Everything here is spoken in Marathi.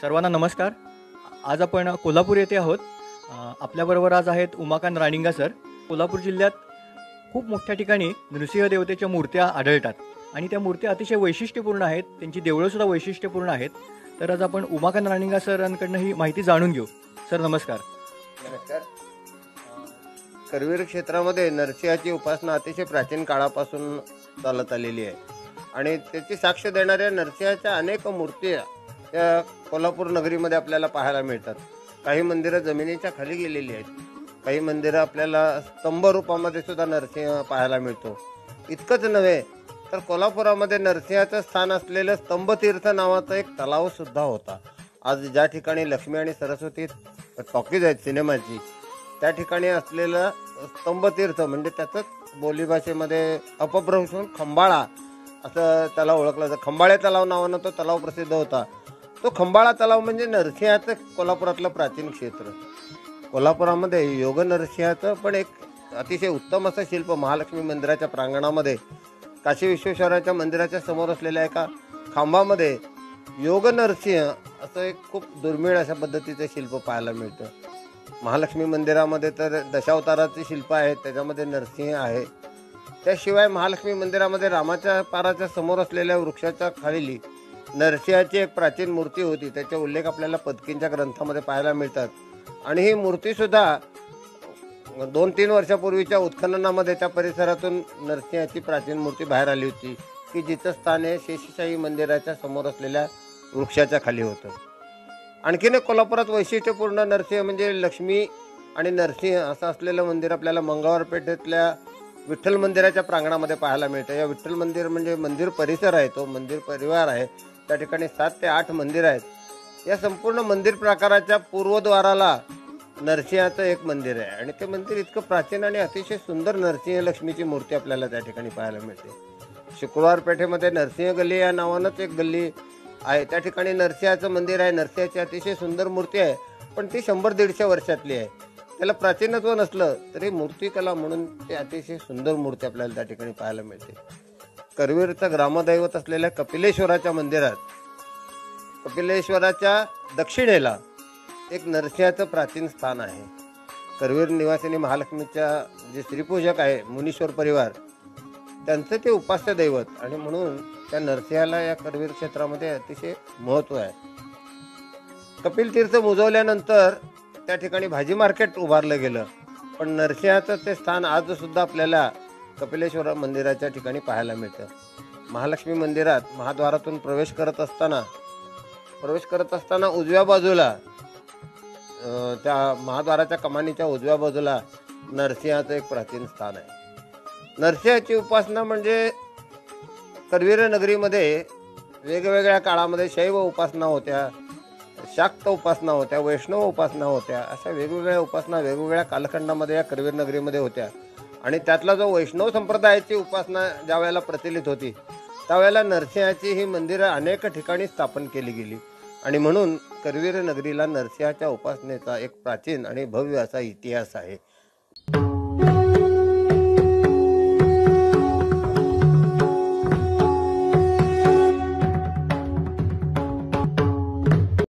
सर्वांना नमस्कार. आज आपण कोल्हापूर येथे आहोत. आपल्याबरोबर आज आहेत उमाकांत राणिंगा सर. कोल्हापूर जिल्ह्यात खूप मोठ्या ठिकाणी नृसिंह देवतेच्या मूर्त्या आढळतात आणि त्या मूर्त्या अतिशय वैशिष्ट्यपूर्ण आहेत. त्यांची देवळंसुद्धा वैशिष्ट्यपूर्ण आहेत. तर आज आपण उमाकांत राणिंगा सरांकडनं ही माहिती जाणून घेऊ. सर नमस्कार. नमस्कार. करवीर क्षेत्रामध्ये नरसिंहाची उपासना अतिशय प्राचीन काळापासून चालत आलेली आहे आणि त्याची साक्ष देणाऱ्या नरसिंहाच्या अनेक मूर्ती त्या कोल्हापूर नगरीमध्ये आपल्याला पाहायला मिळतात. काही मंदिरं जमिनीच्या खाली गेलेली आहेत, काही मंदिरं आपल्याला स्तंभ रूपामध्ये सुद्धा नरसिंह पाहायला मिळतो. इतकंच नव्हे तर कोल्हापुरामध्ये नरसिंहाचं स्थान असलेलं स्तंभतीर्थ नावाचा एक तलाव सुद्धा होता. आज ज्या ठिकाणी लक्ष्मी आणि सरस्वती टॉकीज आहेत सिनेमाची, त्या ठिकाणी असलेलं स्तंभतीर्थ म्हणजे त्याचंच बोलीभाषेमध्ये अपभ्रंश खंबाळा असं त्याला ओळखलं जातं. खंबाळे तलाव नावानं तो तलाव प्रसिद्ध होता. तो खंबाळा तलाव म्हणजे नरसिंहाचं कोल्हापुरातलं प्राचीन क्षेत्र. कोल्हापुरामध्ये योग नरसिंहाचं पण एक अतिशय उत्तम असं शिल्प महालक्ष्मी मंदिराच्या प्रांगणामध्ये काशी विश्वेश्वराच्या मंदिराच्या समोर असलेल्या एका खांबामध्ये योग नरसिंह असं एक खूप दुर्मिळ अशा पद्धतीचं शिल्प पाहायला मिळतं. महालक्ष्मी मंदिरामध्ये तर दशावताराचे शिल्प आहेत, त्याच्यामध्ये नरसिंह आहे. त्याशिवाय महालक्ष्मी मंदिरामध्ये रामाच्या पाराच्या समोर असलेल्या वृक्षाच्या खाली नरसिंहाची एक प्राचीन मूर्ती होती. त्याचा उल्लेख आपल्याला पदकींच्या ग्रंथामध्ये पाहायला मिळतात. आणि ही मूर्तीसुद्धा 2-3 वर्षापूर्वीच्या उत्खननामध्ये त्या परिसरातून नरसिंहाची प्राचीन मूर्ती बाहेर आली होती की जिचं स्थान हे शेषशाही मंदिराच्या समोर असलेल्या वृक्षाच्या खाली होतं. आणखीन एक कोल्हापुरात वैशिष्ट्यपूर्ण नरसिंह म्हणजे लक्ष्मी आणि नरसिंह असं असलेलं मंदिर आपल्याला मंगळवार पेठेतल्या विठ्ठल मंदिराच्या प्रांगणामध्ये पाहायला मिळतं. या विठ्ठल मंदिर म्हणजे मंदिर परिसर आहे, तो मंदिर परिवार आहे. त्या ठिकाणी 7 ते 8 मंदिर आहेत. या संपूर्ण मंदिर प्रकाराच्या पूर्वद्वाराला नरसिंहाचं एक मंदिर आहे आणि ते मंदिर इतकं प्राचीन आणि अतिशय सुंदर नरसिंह लक्ष्मीची मूर्ती आपल्याला त्या ठिकाणी पाहायला मिळते. शुक्रवार पेठेमध्ये नरसिंह गल्ली या नावानंच एक गल्ली आहे. त्या ठिकाणी नरसिंहाचं मंदिर आहे. नरसिंहाची अतिशय सुंदर मूर्ती आहे, पण ती 100-150 वर्षातली आहे. त्याला प्राचीनत्व नसलं तरी मूर्तिकला म्हणून ते अतिशय सुंदर मूर्ती आपल्याला त्या ठिकाणी पाहायला मिळते. करवीरचं ग्रामदैवत असलेल्या कपिलेश्वराच्या मंदिरात कपिलेश्वराच्या दक्षिणेला एक नरसिंहाचं प्राचीन स्थान आहे. करवीर निवासिनी महालक्ष्मीच्या जे श्रीपूजक आहे मुनीश्वर परिवार, त्यांचं ते उपास्य दैवत आणि म्हणून त्या नरसिंहाला या करवीर क्षेत्रामध्ये अतिशय महत्त्व आहे. कपिल तीर्थ मुजवल्यानंतर त्या ठिकाणी भाजी मार्केट उभारलं गेलं, पण नरसिंहाचं ते स्थान आज सुद्धा आपल्याला कपिलेश्वर मंदिराच्या ठिकाणी पाहायला मिळतं. महालक्ष्मी मंदिरात महाद्वारातून प्रवेश करत असताना उजव्या बाजूला त्या महाद्वाराच्या कमानीच्या उजव्या बाजूला नरसिंहाचं एक प्राचीन स्थान आहे. नरसिंहाची उपासना म्हणजे करवीर नगरीमध्ये वेगवेगळ्या काळामध्ये शैव उपासना होत्या, शाक्त उपासना होत्या, वैष्णव उपासना होत्या. अशा वेगवेगळ्या उपासना वेगवेगळ्या कालखंडामध्ये या करवीर नगरीमध्ये होत्या. आणि त्यातला जो वैष्णव संप्रदायाची उपासना ज्या वेळेला प्रचलित होती त्यावेळेला नरसिंहाची ही मंदिरं अनेक ठिकाणी स्थापन केली गेली आणि म्हणून करवीर नगरीला नरसिंहाच्या उपासनेचा एक प्राचीन आणि भव्य असा इतिहास आहे.